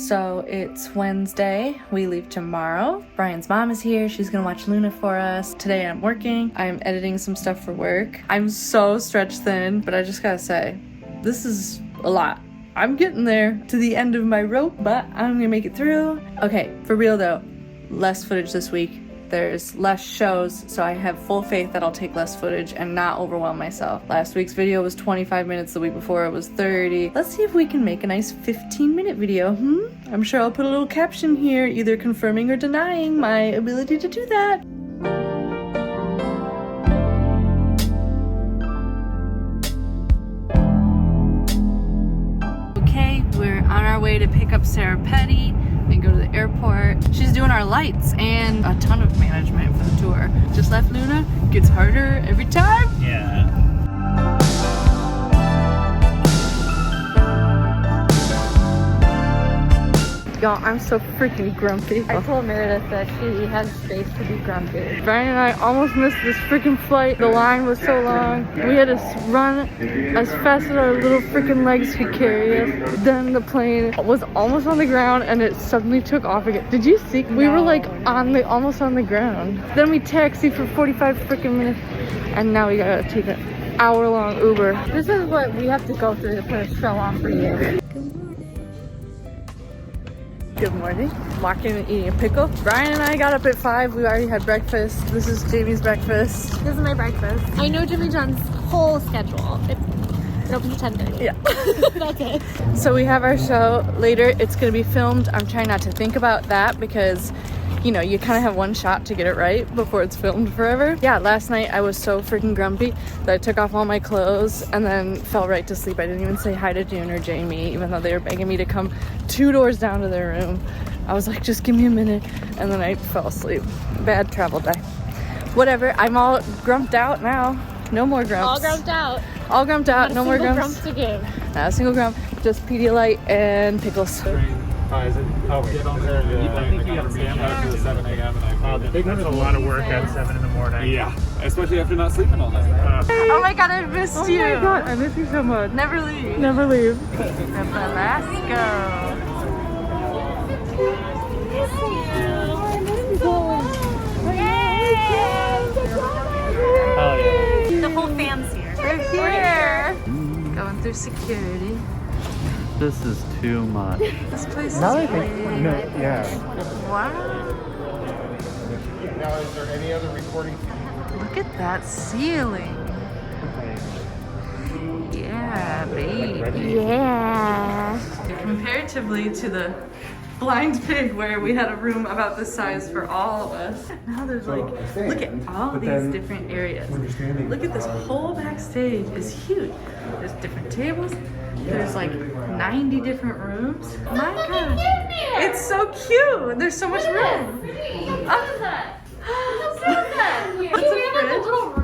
So it's Wednesday. We leave tomorrow. Brian's mom is here. She's gonna watch Luna for us. Today I'm working. I'm editing some stuff for work. I'm so stretched thin, but I just gotta say, this is a lot. I'm getting there to the end of my rope, but I'm gonna make it through. Okay, for real though, less footage this week. There's less shows, so I have full faith that I'll take less footage and not overwhelm myself. Last week's video was 25 minutes, the week before it was 30. Let's see if we can make a nice 15-minute video, I'm sure I'll put a little caption here, either confirming or denying my ability to do that. Okay, we're on our way to pick up Sarah Petty and go to the airport. She's doing our lights and a ton of management for the tour. Just left Luna, gets harder every time. Yeah. Y'all, I'm so freaking grumpy. I told Meredith that she has space to be grumpy. Brian and I almost missed this freaking flight. The line was so long. We had to run as fast as our little freaking legs could carry us. Then the plane was almost on the ground and it suddenly took off again. Did you see? We were like almost on the ground. Then we taxied for 45 freaking minutes and now we gotta take an hour-long Uber. This is what we have to go through to put a show on for you. Good morning. Walking and eating a pickle. Brian and I got up at 5. We already had breakfast. This is Jamie's breakfast. This is my breakfast. I know Jimmy John's whole schedule. It opens at 10:30. Yeah. That's it. So we have our show later. It's going to be filmed. I'm trying not to think about that because, you know, you kind of have one shot to get it right before it's filmed forever. Yeah, last night I was so freaking grumpy that I took off all my clothes and then fell right to sleep. I didn't even say hi to June or Jamie, even though they were begging me to come 2 doors down to their room. I was like, just give me a minute. And then I fell asleep. Bad travel day. Whatever, I'm all grumped out now. No more grumps. All grumped out. All grumped out, no more grumps. Grumps to give. Not a single grump, just Pedialyte and pickles. Is it? Oh, wait. I think you got to stand up to 7 a.m. and That's a lot of work at 7 in the morning. Yeah, especially after not sleeping all night. Oh my god, I missed you. my God, I miss you so much. Never leave. Never leave. Fransisco. Oh, yeah. The whole fam's here. We're here. Going through security. This is too much. This place is No, big. yeah. Wow. Now, is there any other recording? Look at that ceiling. Yeah, baby. Yeah. Comparatively to the Blind Pig where we had a room about this size for all of us. Now there's like, look at all these different areas. Look at this whole backstage is huge. There's different tables. There's like 90 different rooms. My God, it's so cute. There's so much room.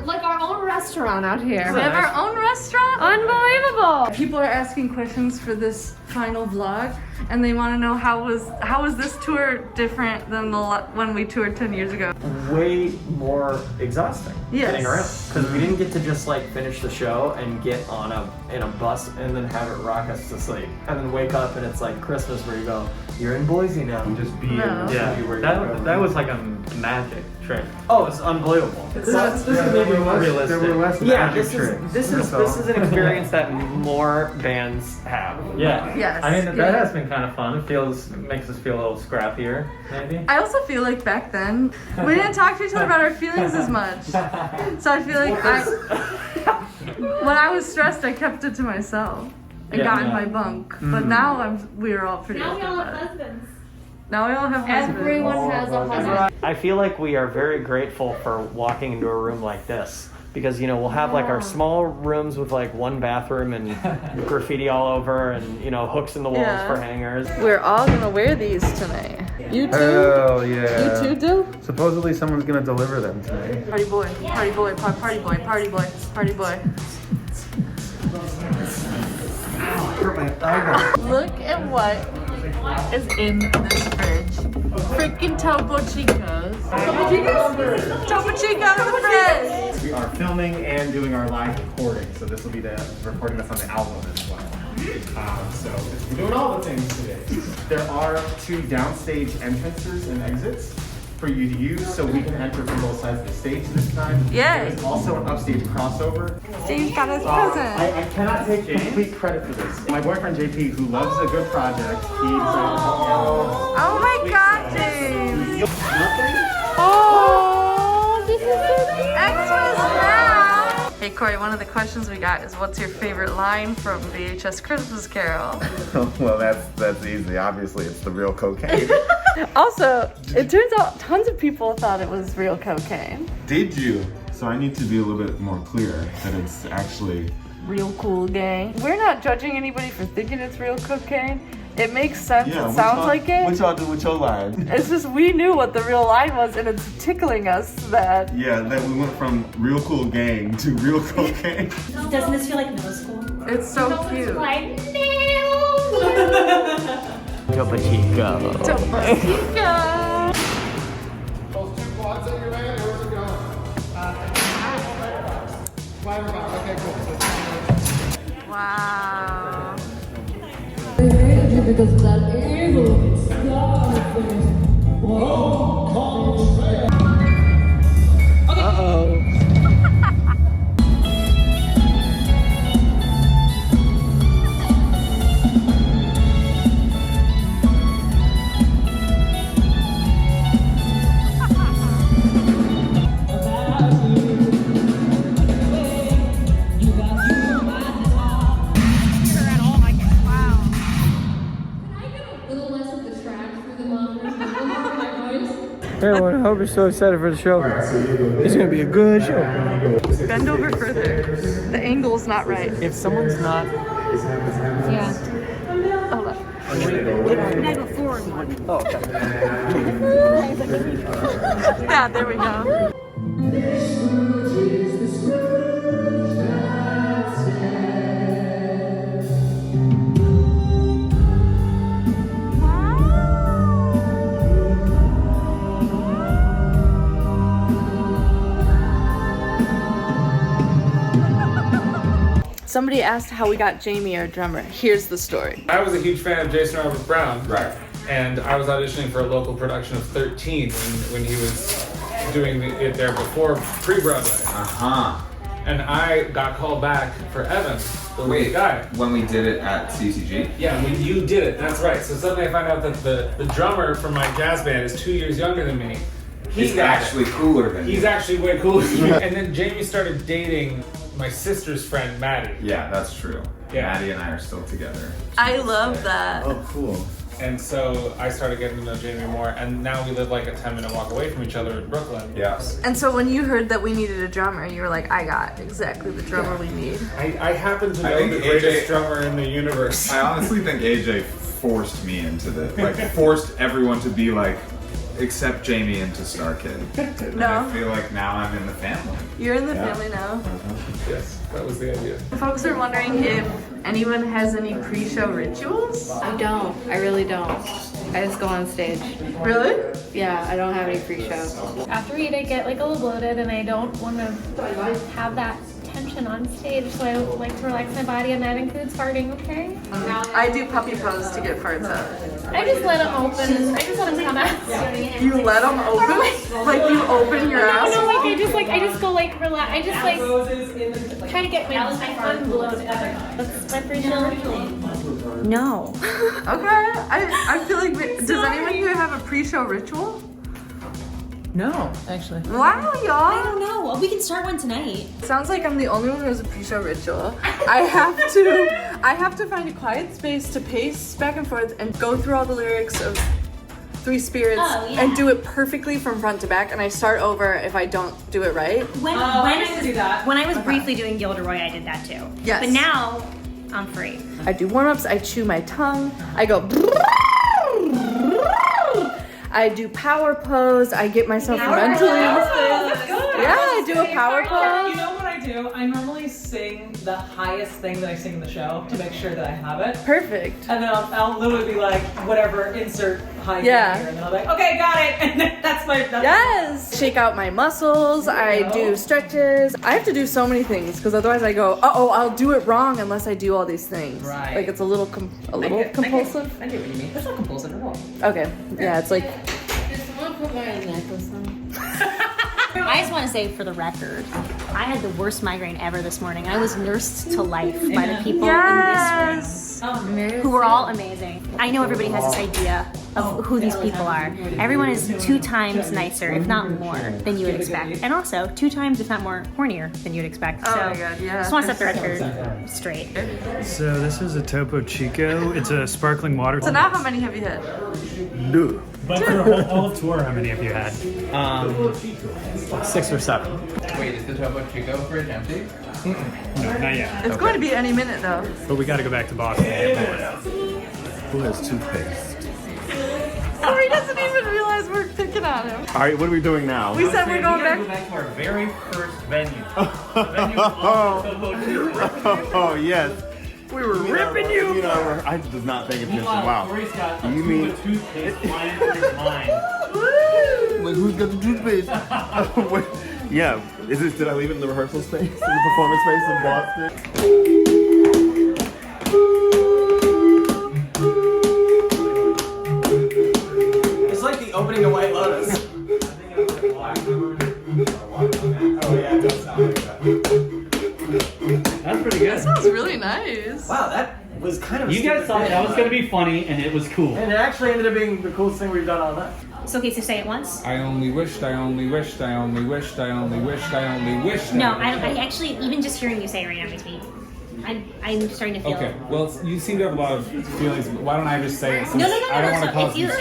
Like our own restaurant out here. We have our own restaurant. Unbelievable. People are asking questions for this final vlog, and they want to know how was this tour different than when we toured 10 years ago? Way more exhausting getting around because we didn't get to just like finish the show and get on in a bus and then have it rock us to sleep and then wake up and it's like Christmas where you go, you're in Boise now. And just be No. That was like a magic trick. Oh, it's unbelievable. This is maybe more realistic. There were less Yeah, magic this tricks. is an experience that more bands have. Yeah. Yes. I mean, that has been kind of fun. It makes us feel a little scrappier, maybe. I also feel like back then we didn't talk to each other about our feelings as much, so I feel like when I was stressed, I kept it to myself and got in my bunk. But now we're all pretty open about it. husbands. Now we all have husbands. Everyone has a husband. I feel like we are very grateful for walking into a room like this. Because, you know, we'll have like our small rooms with like one bathroom and graffiti all over and, you know, hooks in the walls for hangers. We're all gonna wear these tonight. You too? Hell yeah. You too do? Supposedly someone's gonna deliver them tonight. Party boy, party boy, party boy, party boy, party boy. Look at what is in this fridge. Freaking Topo Chicos. Topo Chicos? Topo Chicos in the fridge! We are filming and doing our live recording, so this will be the recording that's on the album as well. So we're doing all the things today. There are 2 downstage entrances and exits for you to use, so we can enter from both sides of the stage this time. Yay. There's also an upstage crossover. James got his present. I cannot take complete credit for this. My boyfriend JP, who loves a good project, he decided to help me out. Oh my God, James. Oh, this is so cute. Xmas now. Hey Corey, one of the questions we got is what's your favorite line from VHS Christmas Carol? Well, that's easy. Obviously, it's the real cocaine. Also, it turns out tons of people thought it was real cocaine. Did you? So I need to be a little bit more clear that it's actually Real cool gang. We're not judging anybody for thinking it's real cocaine. It makes sense. Yeah, it sounds like it. What y'all do with your line? It's just we knew what the real line was, and it's tickling us that. Yeah, that we went from real cool gang to real cocaine. Doesn't this feel like middle school? It's so cute. Like, Topo Chico. Topo Chico. Those 2 quads that you're in, where's it going? Fly around. Okay, cool. Wow. Hey everyone, I hope you're so excited for the show. It's gonna be a good show. Bend over further. The angle's not right. If someone's not... yeah. Hold on. Can I go forward one? Oh, okay. Yeah, there we go. Somebody asked how we got Jamie, our drummer. Here's the story. I was a huge fan of Jason Robert Brown. Right. And I was auditioning for a local production of 13 when he was doing it there before pre-Broadway. And I got called back for Evan, the lead guy. When we did it at CCG? Yeah, when you did it, that's right. So suddenly I find out that the drummer from my jazz band is 2 years younger than me. He's actually cooler than He's you. actually way cooler than me. And then Jamie started dating my sister's friend, Maddie. Yeah, that's true. Yeah. Maddie and I are still together. I love that. Oh, cool. And so I started getting to know Jamie more, and now we live like a 10-minute walk away from each other in Brooklyn. Yes. And so when you heard that we needed a drummer, you were like, I got exactly the drummer we need. I happen to I know think the greatest AJ drummer in the universe. I honestly think AJ forced me into this. Like, forced everyone to be like, except Jamie into Starkid. And No. I feel like now I'm in the family. You're in the family now. Yes, that was the idea. Folks are wondering if anyone has any pre-show rituals. I don't. I really don't. I just go on stage. Really? Yeah, I don't have any pre-show. After we eat, I get like a little bloated, and I don't want to have that tension on stage, so I like to relax my body, and that includes farting, okay? I do puppy pose to get farts out. I just let them open. I just let them come out. You let them open? Like you open your ass? No, like I just go like relax. I just like try to get my unbloated. That's my pre-show ritual. No. Okay. I feel like, does anyone here have a pre-show ritual? No, actually. Wow, I y'all. don't know. Well, we can start one tonight. Sounds like I'm the only one who has a pre-show ritual. I have to find a quiet space to pace back and forth and go through all the lyrics of Three Spirits and do it perfectly from front to back, and I start over if I don't do it right. When I was briefly doing Gilderoy, I did that too. Yes. But now, I'm free. I do warm-ups, I chew my tongue, I go I do power pose, I get myself mentally in the space. Yeah, I do a power pose. You know what I do, I normally sing the highest thing that I sing in the show to make sure that I have it. Perfect. And then I'll literally be like, whatever, insert high Yeah. here. And then I'll be like, okay, got it. And then that's my. Yes! Shake out my muscles, I do stretches. I have to do so many things because otherwise I go, uh-oh, I'll do it wrong unless I do all these things. Right. Like it's a little compulsive. I get what you mean. That's not compulsive at all. Okay, yeah, it's like. Someone put my necklace on. I just want to say for the record, I had the worst migraine ever this morning. I was nursed to life by the people in this room who were all amazing. I know everybody has this idea of who these people are. Everyone is 2 times nicer, if not more, than you would expect. And also 2 times, if not more, hornier than you'd expect. So Oh my God, yeah. just want to set the record straight. So this is a Topo Chico. It's a sparkling water. So now how many have you had? No. But for a whole tour, how many have you had? 6 or 7. Wait, is the Topo Chico fridge empty? No, not yet. It's going to be any minute though. But we got to go back to Boston. Who has toothpaste? Oh, he doesn't even realize we're picking on him. All right, what are we doing now? We said we're going back. Go back to our very first venue. Oh yes. We were ripping you. I was not paying attention. Wow. You mean toothpaste flying from his mind? like who's got the toothpaste? Wait, yeah. Is this? Did I leave it in the rehearsal space, in the performance space in Boston? It's like the opening of White Lotus. Oh yeah, it does sound like that. That's pretty good. That sounds really nice. Wow, that was kind of. You guys thought that was going to be funny, and it was cool. And it actually ended up being the coolest thing we've done all night. So okay, so say it once. I only wished, I only wished, I only wished, I only wished, I only wished. No, I actually, even just hearing you say it right now makes me, I'm starting to feel. Okay, well, you seem to have a lot of feelings. Why don't I just say it? Since No. I don't want to cause If you, you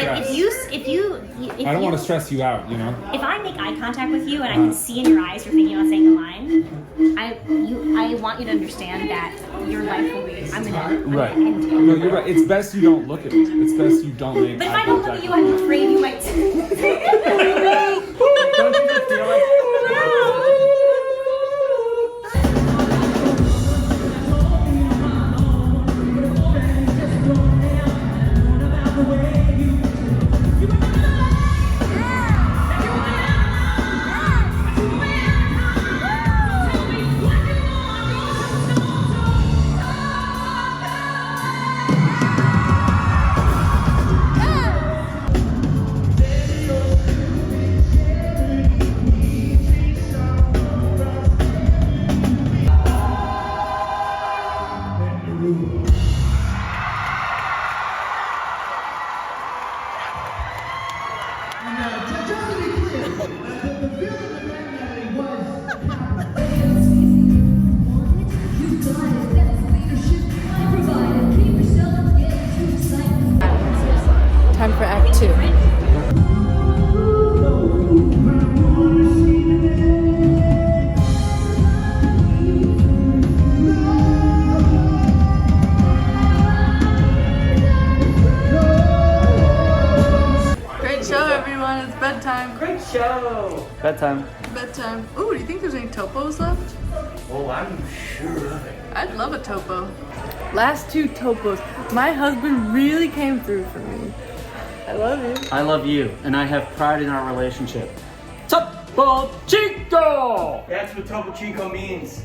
stress. if I don't want to stress you out, you know? If I make eye contact with you and I can see in your eyes you're thinking about saying the line, I want you to understand that your life will be. I'm gonna Right. end it. No, you're right. It's best you don't look at me. It's best you don't make But if eye I don't look contact at you, I'm afraid you might. Don't you just feel like? Time for Act 2. Great show, everyone. It's bedtime. Great show. Bedtime. Bedtime. Ooh, do you think there's any topos left? Oh, I'm sure of it. I'd love a topo. Last 2 topos. My husband really came through for me. I love you. I love you, and I have pride in our relationship. Topo Chico! That's what Topo Chico means.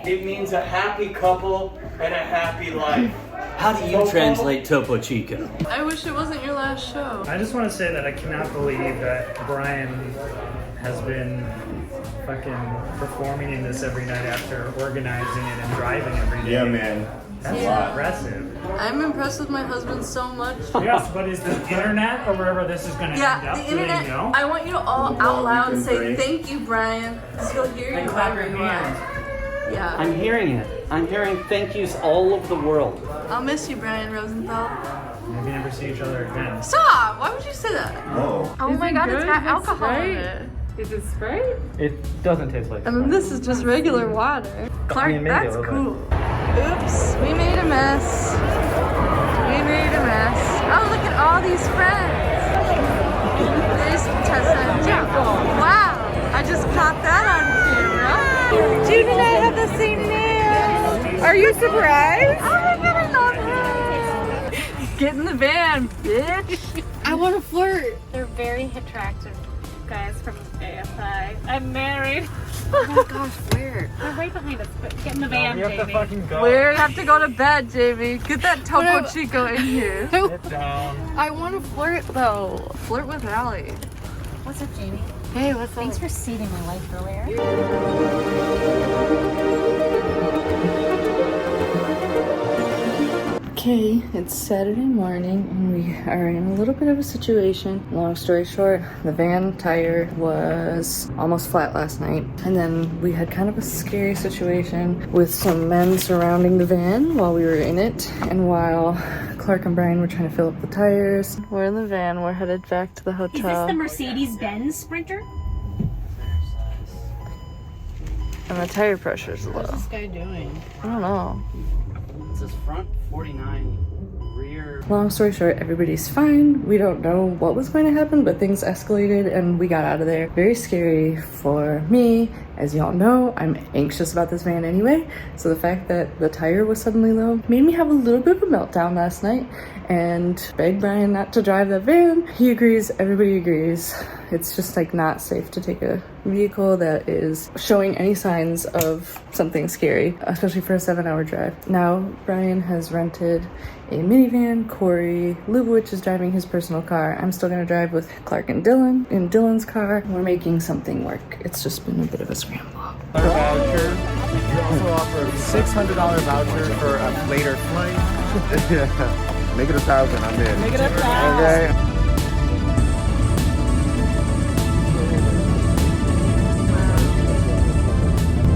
It means a happy couple and a happy life. How do you translate Topo Chico? I wish it wasn't your last show. I just want to say that I cannot believe that Brian has been fucking performing in this every night after organizing it and driving every day. Yeah, man. That's impressive. I'm impressed with my husband so much. Yes, but is the internet or wherever this is going to end Yeah, up? the Do they internet. know? I want you to all out loud can say breathe. thank you, Brian, because he'll hear you clap wherever your you hands. are. Yeah. I'm hearing it. I'm hearing thank yous all over the world. I'll miss you, Brian Rosenthal. Maybe never see each other again. Stop! Why would you say that? Oh. Oh my god, it's got alcohol in it. Is it Sprite? It doesn't taste like. And then this is just regular water. Clark, maybe a that's little cool. Oops, we made a mess. We made a mess. Oh, look at all these friends. There's Tessa and Jangle. Wow, I just caught that on camera. June and I surprise? Oh my god, I love her. Get in the van, bitch. I want to flirt. They're very attractive guys from AFI. I'm married. Oh my gosh, where? They're right behind us, but get in the van, We have to Jamie. fucking go. We have to go to bed, Jamie. Get that Topo Chico in here. Sit down. I want to flirt though. Flirt with Allie. What's up, Jamie? Hey, what's up? Thanks for saving my life earlier. Okay, it's Saturday morning and we are in a little bit of a situation. Long story short, the van tire was almost flat last night, and then we had kind of a scary situation with some men surrounding the van while we were in it, and while Clark and Brian were trying to fill up the tires. We're in the van, we're headed back to the Is hotel. this the Mercedes-Benz Sprinter? And the tire pressure's low. What's this guy doing? I don't know. It says front 49, rear. Long story short, everybody's fine. We don't know what was going to happen, but things escalated and we got out of there. Very scary for me. As y'all know, I'm anxious about this van anyway. So the fact that the tire was suddenly low made me have a little bit of a meltdown last night and begged Brian not to drive the van. He agrees, everybody agrees. It's just like not safe to take a vehicle that is showing any signs of something scary, especially for a 7-hour drive. Now, Brian has rented a minivan. Corey Lubowich is driving his personal car. I'm still gonna drive with Clark and Dylan in Dylan's car. We're making something work. It's just been a bit of a scramble. Our voucher. We also offer a $600 voucher for a later flight. Yeah. Make it 1,000. I'm in. Make it 1,000. Okay.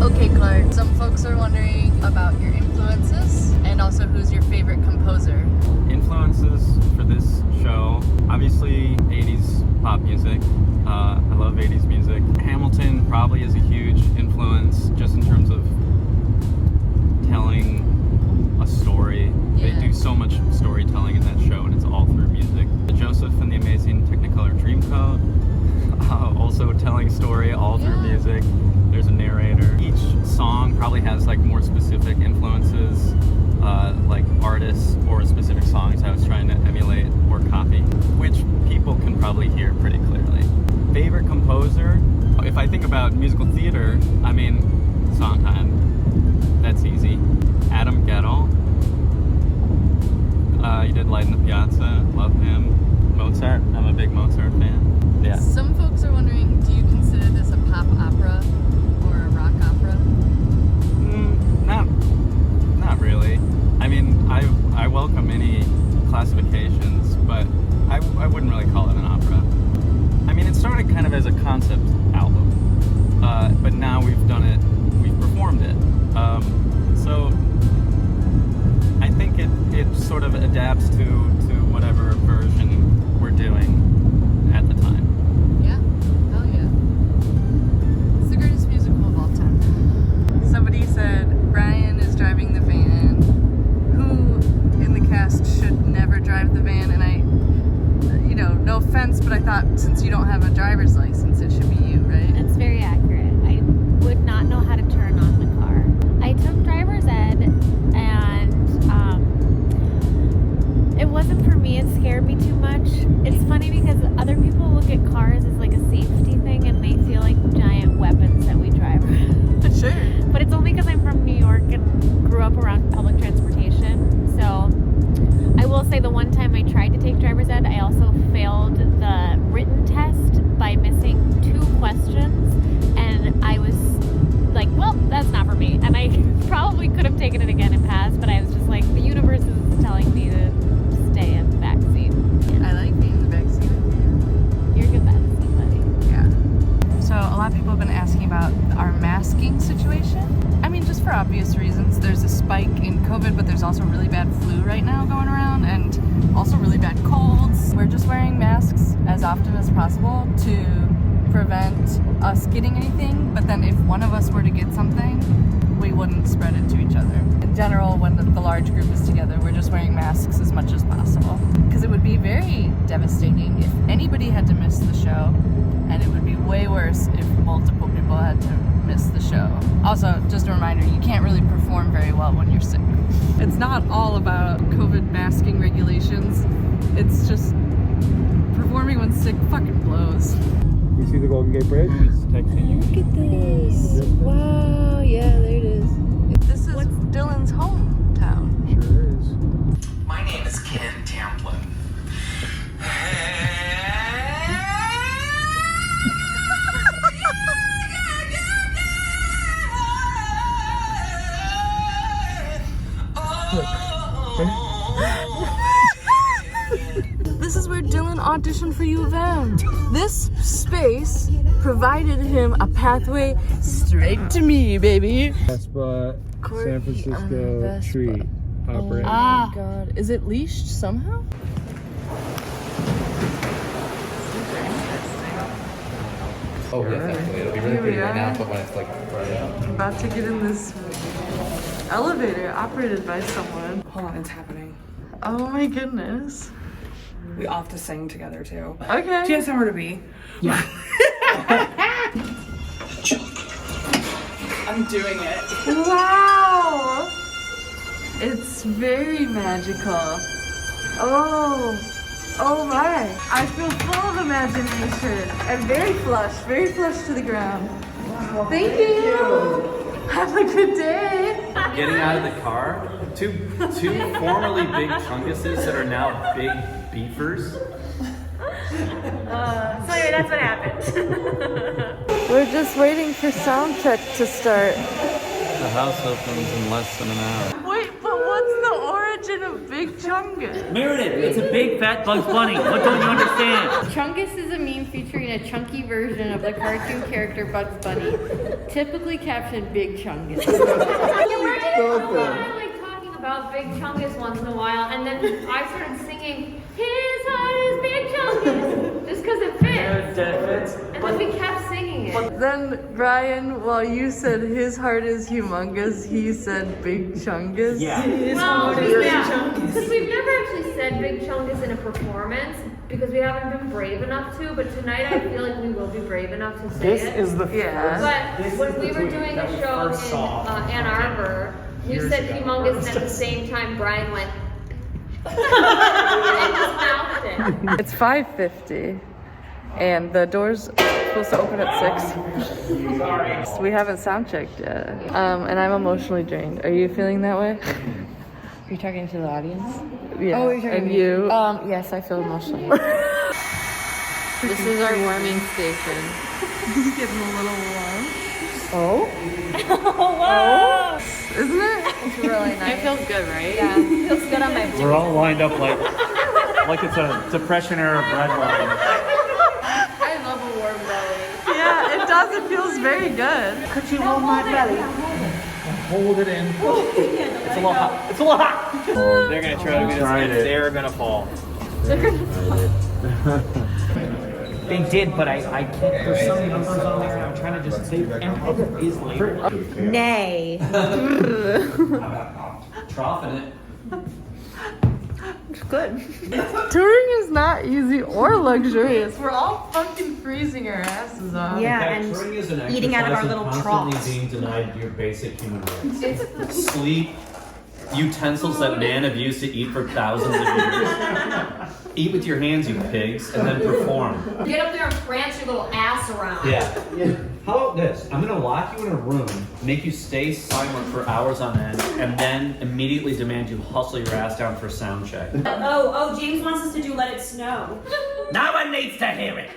Okay, Clark, some folks are wondering about your influences and also who's your favorite composer. Influences for this show, obviously 80s pop music. I love 80s music. Hamilton probably is a huge influence just in terms of telling a story. Yeah. They do so much storytelling in that show and it's all through music. Joseph and the Amazing Technicolor Dreamcoat, also telling story all through music. There's a narrator. Each song probably has like more specific influences, like artists or specific songs I was trying to emulate or copy, which people can probably hear pretty clearly. Favorite composer? If I think about musical theater, I mean, Sondheim. That's easy. Adam Guettel. He did Light in the Piazza. Love him. Mozart. I'm a big Mozart fan. Yeah. Some folks are wondering, do you consider this a pop opera or a rock opera? Not really. I mean, I welcome any classifications, but I wouldn't really call it an opera. I mean, it started kind of as a concept album, but now we've performed it. So I think it sort of adapts to whatever version we're doing at the time. Yeah, hell yeah. It's the greatest musical of all time. Somebody said Brian is driving the van. Who in the cast should never drive the van? And I, no offense, but I thought since you don't have a driver's license, it should be you, right? That's very accurate. I would not know how to turn on the car. I took driver's ed, and it wasn't for me. It scared me too much. It's funny because other people look at cars as like a safety thing, and they feel like giant weapons that we drive around. Sure. But it's only because I'm from New York and grew up around public transportation. So I will say the one time I tried to take driver's ed, I also failed the written test by missing 2 questions, and I was like, well, that's not for me. And I probably could have taken it again and passed, but I was just like, the universe is telling me to stay in the back seat. I like being in the back seat with you. You're a good back seat, buddy. Yeah. So a lot of people have been asking about our masking situation. I mean, just for obvious reasons. There's a spike in COVID, but there's also really bad flu right now going around, and also really bad colds. We're just wearing masks as often as possible to prevent us getting anything, but then if one of us were to get something, we wouldn't spread it to each other. In general, when the large group is together, we're just wearing masks as much as possible. Because it would be very devastating if anybody had to miss the show, and it would be way worse if multiple people had to miss the show. Also, just a reminder, you can't really perform very well when you're sick. It's not all about COVID masking regulations. It's just performing when sick fucking blows. You see the Golden Gate Bridge? He's texting you. Look at this. Wow, yeah, there it is. This is Dylan's hometown. Sure is. My name is Ken Tamplin. This is where Dylan auditioned for U of M. This space provided him a pathway straight to me, baby. Vespa, San Francisco tree operating. Oh my god. Is it leashed somehow? Oh, yes, actually. It'll be really pretty right now, but when it's like right out. I'm about to get in this elevator operated by someone. Hold on, it's happening. Oh my goodness. We all have to sing together too. Okay. Do you have somewhere to be? Yeah. I'm doing it. Wow! It's very magical. Oh my. I feel full of imagination and very flush to the ground. Thank you. Have a good day. Getting out of the car, two formerly big chunguses that are now big beefers. So anyway, that's what happened. We're just waiting for sound check to start. The house opens in less than an hour. Wait, but what's the origin of Big Chungus? Meredith, it's a big fat Bugs Bunny. What don't you understand? Chungus is a meme featuring a chunky version of the cartoon character Bugs Bunny, typically captioned Big Chungus. I like talking about Big Chungus once in a while, and then I started singing, his heart is Big Chungus, just because it fits. And then we kept singing it. Then Brian, while you said his heart is humongous, he said Big Chungus. Yeah. Well, because we've never actually said Big Chungus in a performance, because we haven't been brave enough to, but tonight I feel like we will be brave enough to say This it. is the But when we were doing a show in Ann Arbor, you said humongous, and at the same time Brian went, and just mouthed it. It's 5:50, and the doors are supposed to open at 6. So we haven't sound checked yet, and I'm emotionally drained. Are you feeling that way? Are you talking to the audience? Yeah. Oh, you're talking and to me. you? Yes, I feel emotional. This is our warming station. It's getting a little warm. Oh? Wow! Isn't it? It's really nice. It feels good, right? Yeah, it feels good on my voice. We're all lined up like it's a Depression era bread line. I love a warm belly. Yeah, it does. It feels very good. Could you hold my belly? Hold it in. It's a little hot. It's a little hot. They're gonna try to be this. They're gonna fall. They did, but I can't. There's some numbers on there. I'm trying to just say. And is later. Nay. Troughing it. It's good. Touring is not easy or luxurious. We're all fucking freezing our asses off. Yeah, and eating out of our little troughs. Being denied your basic human rights. Sleep, utensils that man have used to eat for thousands of years. Eat with your hands, you pigs, and then perform. Get up there and prance your little ass around. Yeah. How about this? I'm gonna lock you in a room, make you stay silent for hours on end, and then immediately demand you hustle your ass down for sound check. Oh, James wants us to do Let It Snow. No one needs to hear it.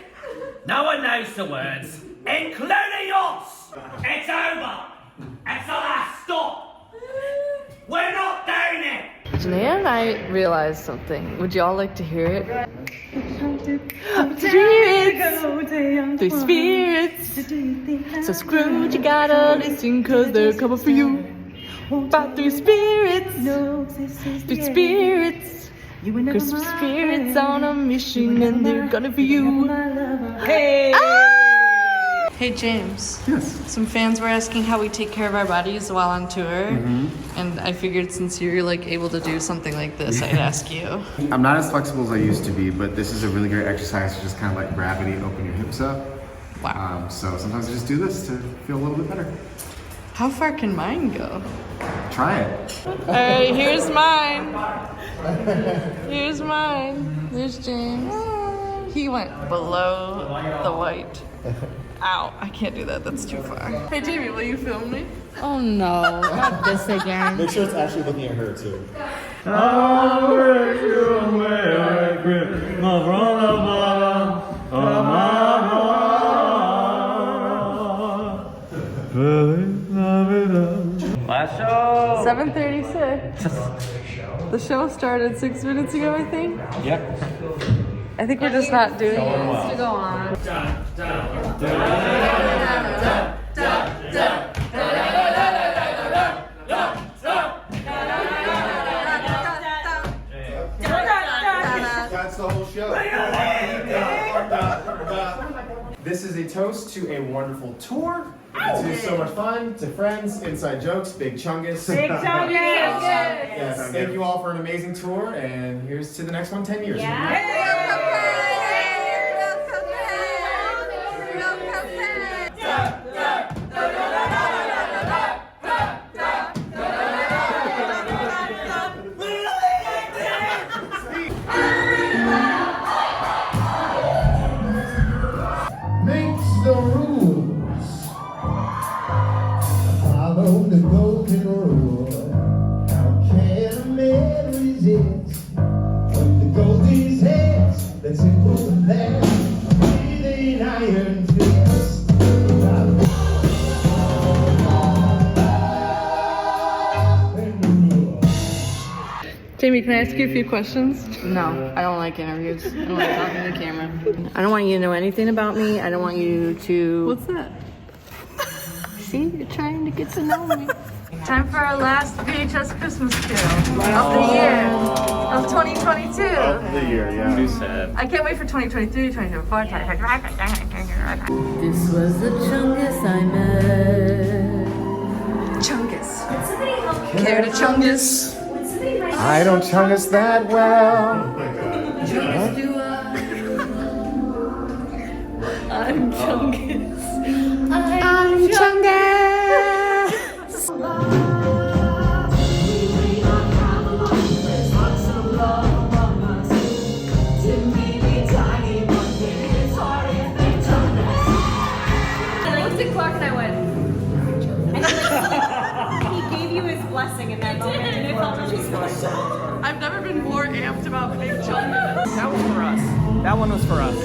No one knows the words, including us. It's over. It's the last stop. We're not doing it. Janae and I realized something. Would you all like to hear it? Three spirits. So Scrooge, you gotta listen, cause they're coming for you. About three spirits. Three spirits. Christmas spirits on a mission, and they're gunning for you. Hey! Hey James. Yes. Some fans were asking how we take care of our bodies while on tour, and I figured since you're like able to do something like this, I'd ask you. I'm not as flexible as I used to be, but this is a really great exercise to just kind of like gravity and open your hips up. Wow. So sometimes I just do this to feel a little bit better. How far can mine go? Try it. Alright, here's mine. Here's mine. There's James. He went below the white. Ow, I can't do that. That's too far. Hey, Jamie, will you film me? Oh no, not this again. Make sure it's actually looking at her too. Last show. 7:36. The show started 6 minutes ago, I think. Yep. I think we're just not doing it. To go on. That's the whole show. This is a toast to a wonderful tour. To so much fun, to friends, inside jokes, big chungus. Big chungus! Yes, thank you all for an amazing tour, and here's to the next one 10 years. Makes the rules. Follow the golden rule. How can a man resist when the gold is his? That's simple and that with an iron fist. Jamie, can I ask you a few questions? No, I don't like interviews. I don't like talking to the camera. I don't want you to know anything about me. I don't want you to... What's that? See, you're trying to get to know me. Time for our last VHS Christmas kill of the year, of 2022. Of the year, yeah. Too sad. I can't wait for 2023, 2024. This was the Chungus I met. Chungus. Care to Chungus? I don't chungus that well. Chungus do I. I'm Chungus. I'm Chungus. Clark and I went. He gave you his blessing in that moment, and it felt really special. I've never been more amped about Big Chungus. That was for us. That one was for us.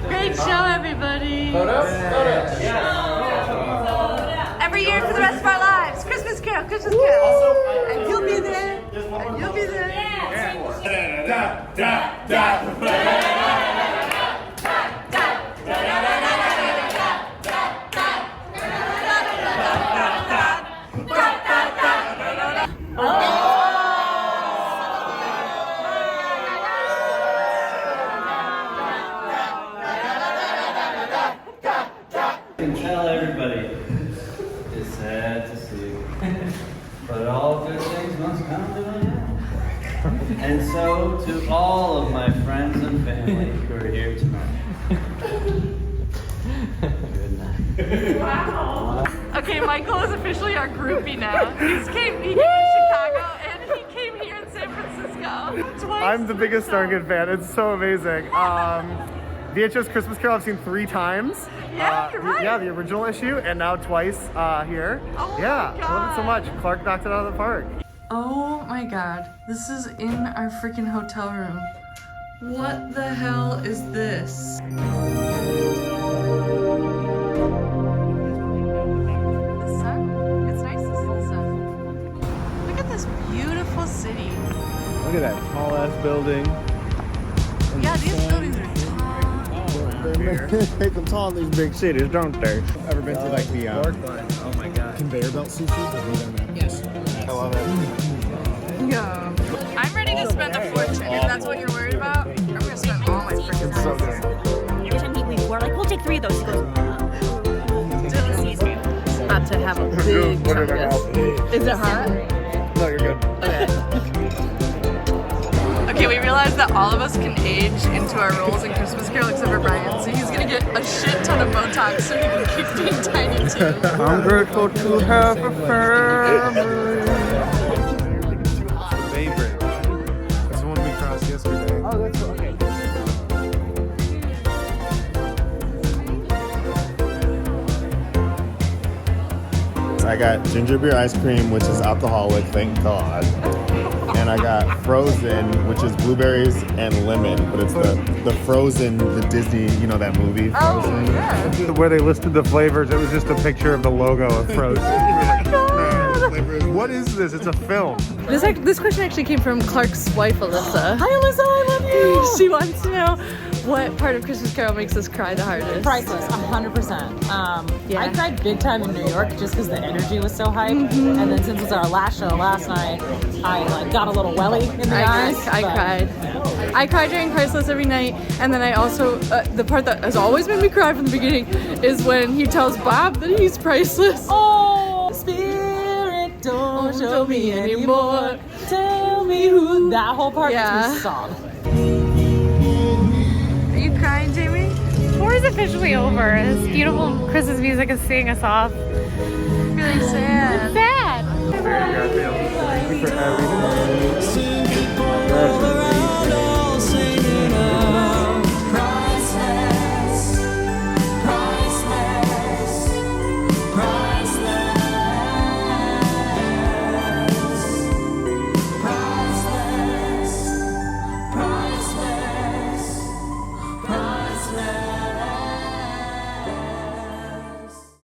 Great show, everybody. Photo? Every year for the rest of our lives. Christmas Carol, Christmas Carol. And you'll be there. And you'll be there. Can tell everybody it's sad to see, but all good things must come to an end. And so to all of my friends and family who are here tonight, good night. Wow. Okay, Michael is officially our groupie now. He came to Chicago and he came here in San Francisco twice. I'm the biggest Starkid fan. It's so amazing. VHS Christmas Carol I've seen 3 times. Yeah, you're right. Yeah, the original issue and now twice here. Oh yeah, my I love it so God. much. Clark knocked it out of the park. Oh my God, this is in our freaking hotel room. What the hell is this? The sun? It's nice to see the sun. Look at this beautiful city. Look at that tall ass building. Yeah, these buildings are They make them tall in these big cities, don't they? Ever been to like the Oh my god. conveyor belt sushi? Have you done that? Yes. I love it. Yeah. I'm ready to spend a fortune. If that's what you're worried about, I'm gonna spend all my freaking It's so good. Every time we're like, we'll take 3 of those. He goes, about to have a big chungus. Is it hot? No, you're good. Okay. Okay, we realized that all of us can age into our roles in Christmas Carol except for Brian, so he's gonna get a shit ton of Botox so he can keep being tiny too. I'm grateful to have a family. Favorite. That's the one we crossed yesterday. Oh, that's okay. I got ginger beer ice cream, which is alcoholic, thank God. And I got frozen, which is blueberries and lemon, but it's the frozen, the Disney, you know that movie, Frozen? Oh, yeah. Where they listed the flavors, it was just a picture of the logo of Frozen. What is this? It's a film. This question actually came from Clark's wife, Alyssa. Hi, Alyssa, I love you. She wants to know what part of Christmas Carol makes us cry the hardest. Priceless, 100%. Yeah. I cried big time in New York just because the energy was so hype. And then since it was our last show last night, I got a little welly in the eyes. I cried. I cry during Priceless every night, and then I also the part that has always made me cry from the beginning is when he tells Bob that he's priceless. Oh, Spirit, don't show me anymore. Tell me who. That whole part makes me sob. Are you crying, Jamie? Tour is officially over. This beautiful Christmas music is seeing us off. Really sad. It's sad. Thank you for everything.